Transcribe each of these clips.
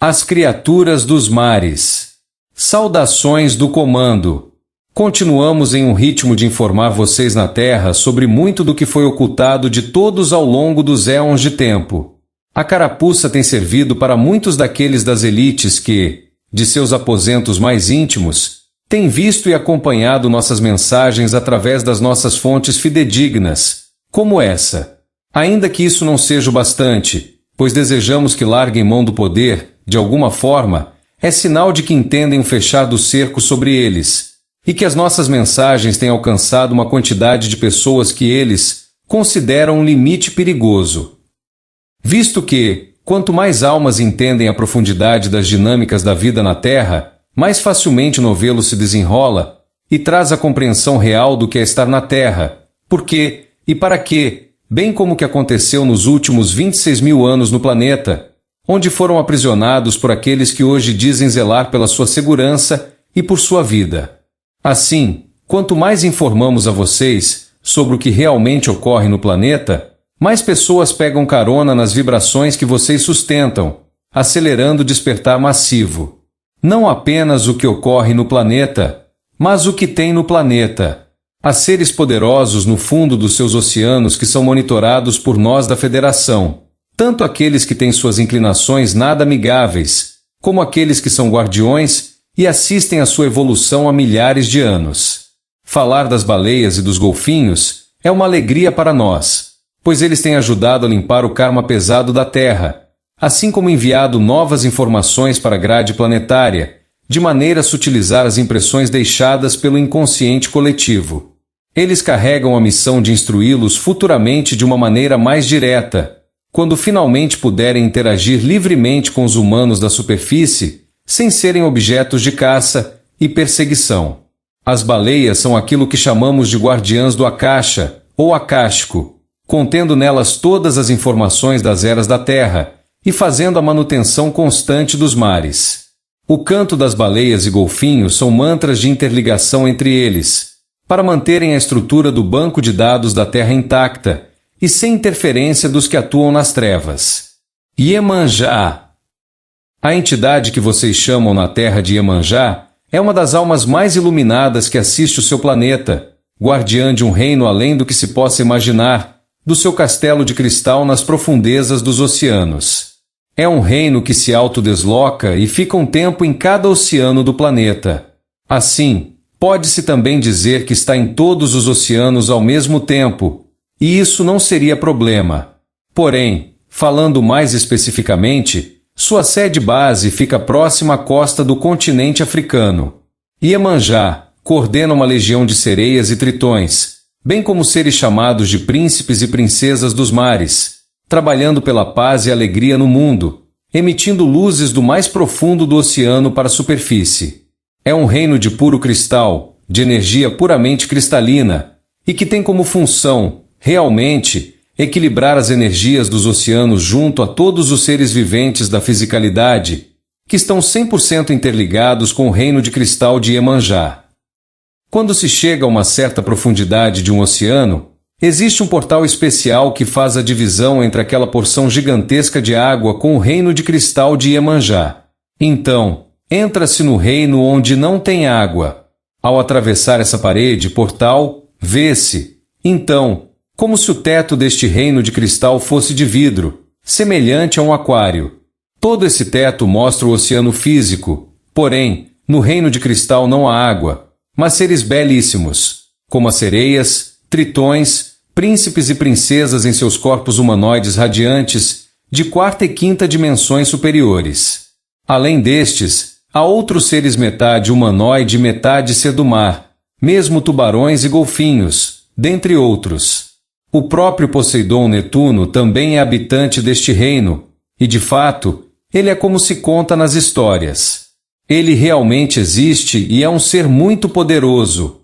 As criaturas dos mares. Saudações do comando. Continuamos em um ritmo de informar vocês na Terra sobre muito do que foi ocultado de todos ao longo dos éons de tempo. A carapuça tem servido para muitos daqueles das elites que, de seus aposentos mais íntimos, têm visto e acompanhado nossas mensagens através das nossas fontes fidedignas, como essa. Ainda que isso não seja o bastante, pois desejamos que larguem mão do poder, de alguma forma, é sinal de que entendem o fechar do cerco sobre eles, e que as nossas mensagens têm alcançado uma quantidade de pessoas que eles consideram um limite perigoso. Visto que, quanto mais almas entendem a profundidade das dinâmicas da vida na Terra, mais facilmente o novelo se desenrola e traz a compreensão real do que é estar na Terra, por quê e para quê, bem como o que aconteceu nos últimos 26 mil anos no planeta, onde foram aprisionados por aqueles que hoje dizem zelar pela sua segurança e por sua vida. Assim, quanto mais informamos a vocês sobre o que realmente ocorre no planeta, mais pessoas pegam carona nas vibrações que vocês sustentam, acelerando o despertar massivo. Não apenas o que ocorre no planeta, mas o que tem no planeta. Há seres poderosos no fundo dos seus oceanos que são monitorados por nós da Federação, tanto aqueles que têm suas inclinações nada amigáveis, como aqueles que são guardiões e assistem à sua evolução há milhares de anos. Falar das baleias e dos golfinhos é uma alegria para nós, pois eles têm ajudado a limpar o karma pesado da Terra, assim como enviado novas informações para a grade planetária, de maneira a sutilizar as impressões deixadas pelo inconsciente coletivo. Eles carregam a missão de instruí-los futuramente de uma maneira mais direta, quando finalmente puderem interagir livremente com os humanos da superfície, sem serem objetos de caça e perseguição. As baleias são aquilo que chamamos de guardiãs do Akasha, ou Akáshico, contendo nelas todas as informações das eras da Terra e fazendo a manutenção constante dos mares. O canto das baleias e golfinhos são mantras de interligação entre eles, para manterem a estrutura do banco de dados da Terra intacta e sem interferência dos que atuam nas trevas. Iemanjá. A entidade que vocês chamam na Terra de Iemanjá é uma das almas mais iluminadas que assiste o seu planeta, guardiã de um reino além do que se possa imaginar, do seu castelo de cristal nas profundezas dos oceanos. É um reino que se autodesloca e fica um tempo em cada oceano do planeta. Assim, pode-se também dizer que está em todos os oceanos ao mesmo tempo, e isso não seria problema. Porém, falando mais especificamente, sua sede base fica próxima à costa do continente africano. Iemanjá coordena uma legião de sereias e tritões, bem como seres chamados de príncipes e princesas dos mares, trabalhando pela paz e alegria no mundo, emitindo luzes do mais profundo do oceano para a superfície. É um reino de puro cristal, de energia puramente cristalina, e que tem como função, realmente, equilibrar as energias dos oceanos junto a todos os seres viventes da fisicalidade, que estão 100% interligados com o reino de cristal de Iemanjá. Quando se chega a uma certa profundidade de um oceano, existe um portal especial que faz a divisão entre aquela porção gigantesca de água com o reino de cristal de Iemanjá. Então, entra-se no reino onde não tem água. Ao atravessar essa parede, portal, vê-se, então, como se o teto deste reino de cristal fosse de vidro, semelhante a um aquário. Todo esse teto mostra o oceano físico, porém, no reino de cristal não há água, mas seres belíssimos, como as sereias, tritões, príncipes e princesas em seus corpos humanoides radiantes, de quarta e quinta dimensões superiores. Além destes, há outros seres metade humanoide e metade ser do mar, mesmo tubarões e golfinhos, dentre outros. O próprio Poseidon Netuno também é habitante deste reino, e de fato, ele é como se conta nas histórias. Ele realmente existe e é um ser muito poderoso.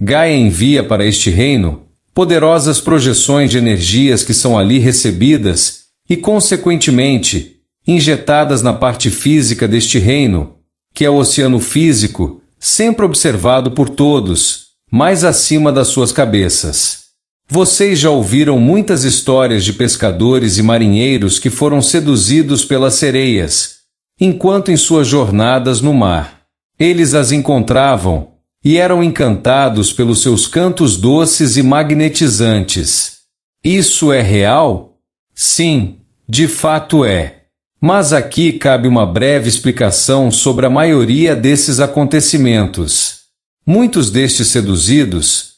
Gaia envia para este reino poderosas projeções de energias que são ali recebidas e, consequentemente, injetadas na parte física deste reino, que é o oceano físico, sempre observado por todos, mais acima das suas cabeças. Vocês já ouviram muitas histórias de pescadores e marinheiros que foram seduzidos pelas sereias, enquanto em suas jornadas no mar. Eles as encontravam, e eram encantados pelos seus cantos doces e magnetizantes. Isso é real? Sim, de fato é. Mas aqui cabe uma breve explicação sobre a maioria desses acontecimentos. Muitos destes seduzidos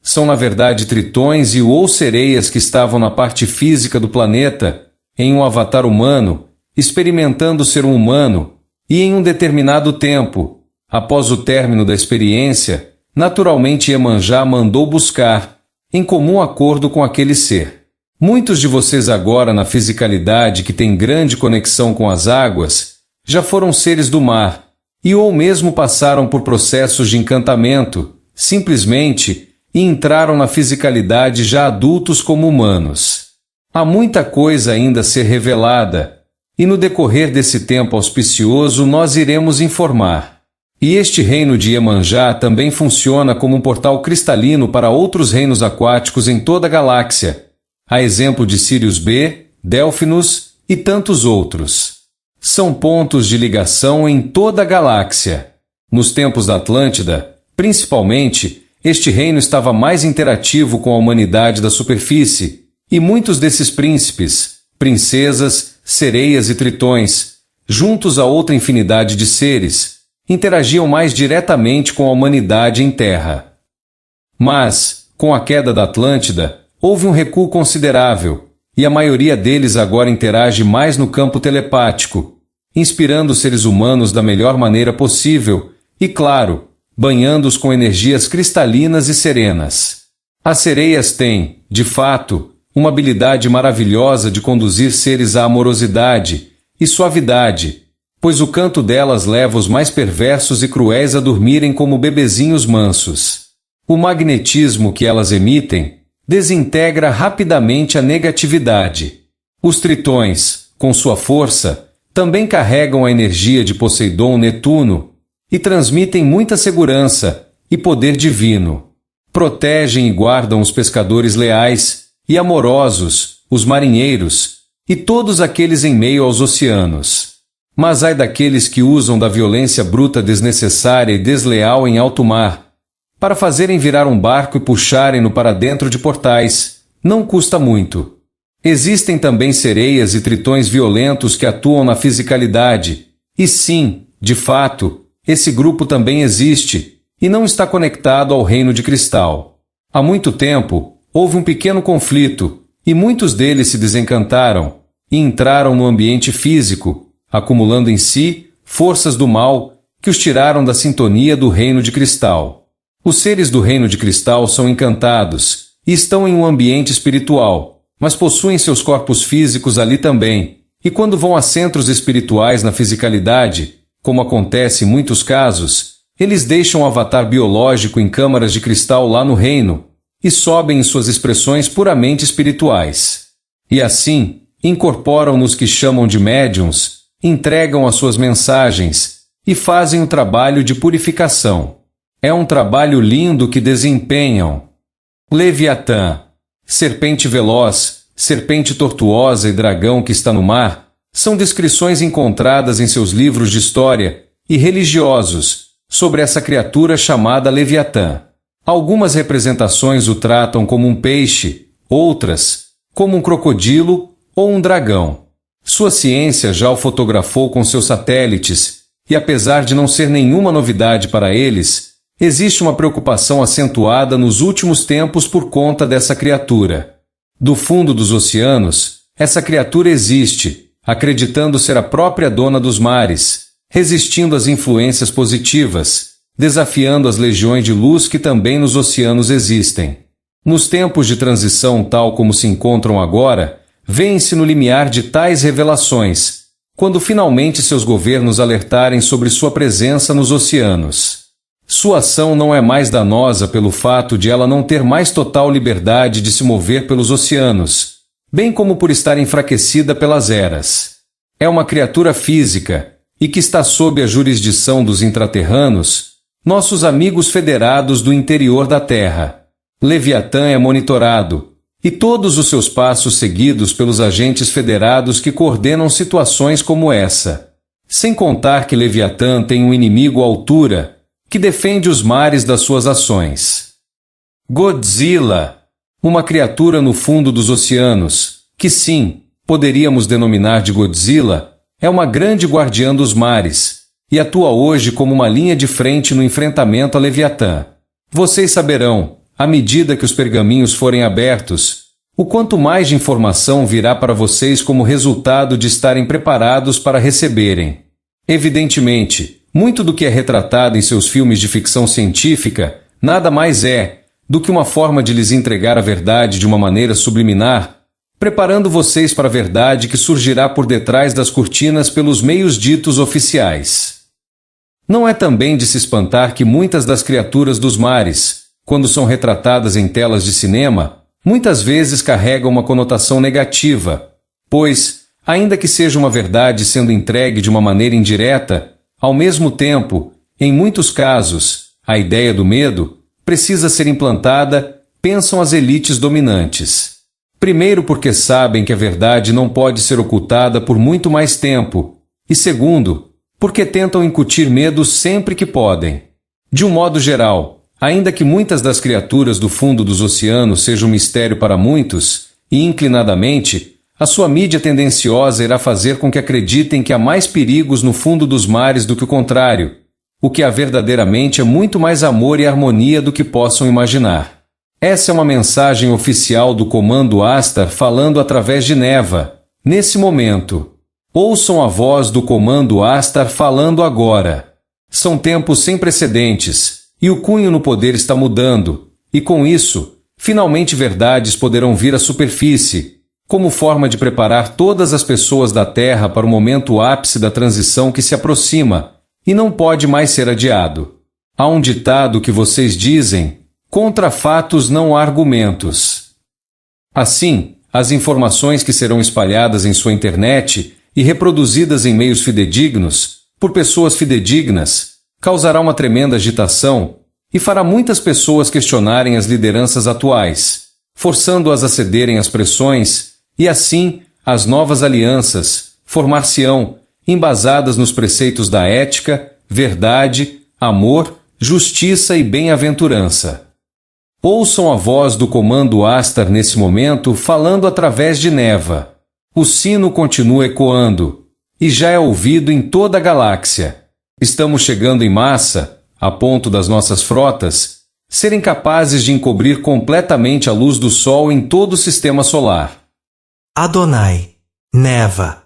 são na verdade tritões ou sereias que estavam na parte física do planeta, em um avatar humano, experimentando ser um humano, e em um determinado tempo, após o término da experiência, naturalmente Iemanjá mandou buscar, em comum acordo com aquele ser. Muitos de vocês agora na fisicalidade que têm grande conexão com as águas, já foram seres do mar, ou mesmo passaram por processos de encantamento, simplesmente, e entraram na fisicalidade já adultos como humanos. Há muita coisa ainda a ser revelada, e no decorrer desse tempo auspicioso nós iremos informar. E este reino de Iemanjá também funciona como um portal cristalino para outros reinos aquáticos em toda a galáxia, a exemplo de Sirius B, Delphinus e tantos outros. São pontos de ligação em toda a galáxia. Nos tempos da Atlântida, principalmente, este reino estava mais interativo com a humanidade da superfície, e muitos desses príncipes, princesas, sereias e tritões, juntos a outra infinidade de seres, interagiam mais diretamente com a humanidade em Terra. Mas, com a queda da Atlântida, houve um recuo considerável, e a maioria deles agora interage mais no campo telepático, inspirando os seres humanos da melhor maneira possível e, claro, banhando-os com energias cristalinas e serenas. As sereias têm, de fato, uma habilidade maravilhosa de conduzir seres à amorosidade e suavidade, pois o canto delas leva os mais perversos e cruéis a dormirem como bebezinhos mansos. O magnetismo que elas emitem desintegra rapidamente a negatividade. Os tritões, com sua força, também carregam a energia de Poseidon Netuno e transmitem muita segurança e poder divino. Protegem e guardam os pescadores leais e amorosos, os marinheiros, e todos aqueles em meio aos oceanos. Mas ai daqueles que usam da violência bruta desnecessária e desleal em alto mar, para fazerem virar um barco e puxarem-no para dentro de portais. Não custa muito. Existem também sereias e tritões violentos que atuam na fisicalidade, e sim, de fato, esse grupo também existe, e não está conectado ao reino de cristal. Há muito tempo, houve um pequeno conflito, e muitos deles se desencantaram, e entraram no ambiente físico, acumulando em si forças do mal que os tiraram da sintonia do reino de cristal. Os seres do reino de cristal são encantados, e estão em um ambiente espiritual, mas possuem seus corpos físicos ali também, e quando vão a centros espirituais na fisicalidade, como acontece em muitos casos, eles deixam o avatar biológico em câmaras de cristal lá no reino, e sobem em suas expressões puramente espirituais. E assim, incorporam nos que chamam de médiuns, entregam as suas mensagens, e fazem o trabalho de purificação. É um trabalho lindo que desempenham. Leviatã, serpente veloz, serpente tortuosa e dragão que está no mar, são descrições encontradas em seus livros de história e religiosos sobre essa criatura chamada Leviatã. Algumas representações o tratam como um peixe, outras, como um crocodilo ou um dragão. Sua ciência já o fotografou com seus satélites, e apesar de não ser nenhuma novidade para eles, existe uma preocupação acentuada nos últimos tempos por conta dessa criatura. Do fundo dos oceanos, essa criatura existe, acreditando ser a própria dona dos mares, resistindo às influências positivas, desafiando as legiões de luz que também nos oceanos existem. Nos tempos de transição tal como se encontram agora, vêem-se no limiar de tais revelações, quando finalmente seus governos alertarem sobre sua presença nos oceanos. Sua ação não é mais danosa pelo fato de ela não ter mais total liberdade de se mover pelos oceanos, bem como por estar enfraquecida pelas eras. É uma criatura física, e que está sob a jurisdição dos intraterranos, nossos amigos federados do interior da Terra. Leviatã é monitorado, e todos os seus passos seguidos pelos agentes federados que coordenam situações como essa. Sem contar que Leviatã tem um inimigo à altura, que defende os mares das suas ações. Godzilla, uma criatura no fundo dos oceanos, que sim, poderíamos denominar de Godzilla, é uma grande guardiã dos mares, e atua hoje como uma linha de frente no enfrentamento a Leviatã. Vocês saberão, à medida que os pergaminhos forem abertos, o quanto mais de informação virá para vocês como resultado de estarem preparados para receberem. Evidentemente, muito do que é retratado em seus filmes de ficção científica nada mais é do que uma forma de lhes entregar a verdade de uma maneira subliminar, preparando vocês para a verdade que surgirá por detrás das cortinas pelos meios ditos oficiais. Não é também de se espantar que muitas das criaturas dos mares, quando são retratadas em telas de cinema, muitas vezes carregam uma conotação negativa, pois, ainda que seja uma verdade sendo entregue de uma maneira indireta, ao mesmo tempo, em muitos casos, a ideia do medo precisa ser implantada, pensam as elites dominantes. Primeiro porque sabem que a verdade não pode ser ocultada por muito mais tempo, e segundo, porque tentam incutir medo sempre que podem. De um modo geral, ainda que muitas das criaturas do fundo dos oceanos sejam um mistério para muitos, e inclinadamente, a sua mídia tendenciosa irá fazer com que acreditem que há mais perigos no fundo dos mares do que o contrário, o que há verdadeiramente é muito mais amor e harmonia do que possam imaginar. Essa é uma mensagem oficial do Comando Astar falando através de Neva, nesse momento. Ouçam a voz do Comando Astar falando agora. São tempos sem precedentes, e o cunho no poder está mudando, e com isso, finalmente verdades poderão vir à superfície, como forma de preparar todas as pessoas da Terra para o momento ápice da transição que se aproxima, e não pode mais ser adiado. Há um ditado que vocês dizem: contra fatos não há argumentos. Assim, as informações que serão espalhadas em sua internet e reproduzidas em meios fidedignos, por pessoas fidedignas, causará uma tremenda agitação e fará muitas pessoas questionarem as lideranças atuais, forçando-as a cederem às pressões, e assim, as novas alianças formar-se-ão, embasadas nos preceitos da ética, verdade, amor, justiça e bem-aventurança. Ouçam a voz do Comando Astar nesse momento falando através de Neva. O sino continua ecoando, e já é ouvido em toda a galáxia. Estamos chegando em massa, a ponto das nossas frotas serem capazes de encobrir completamente a luz do Sol em todo o sistema solar. Adonai, Neva.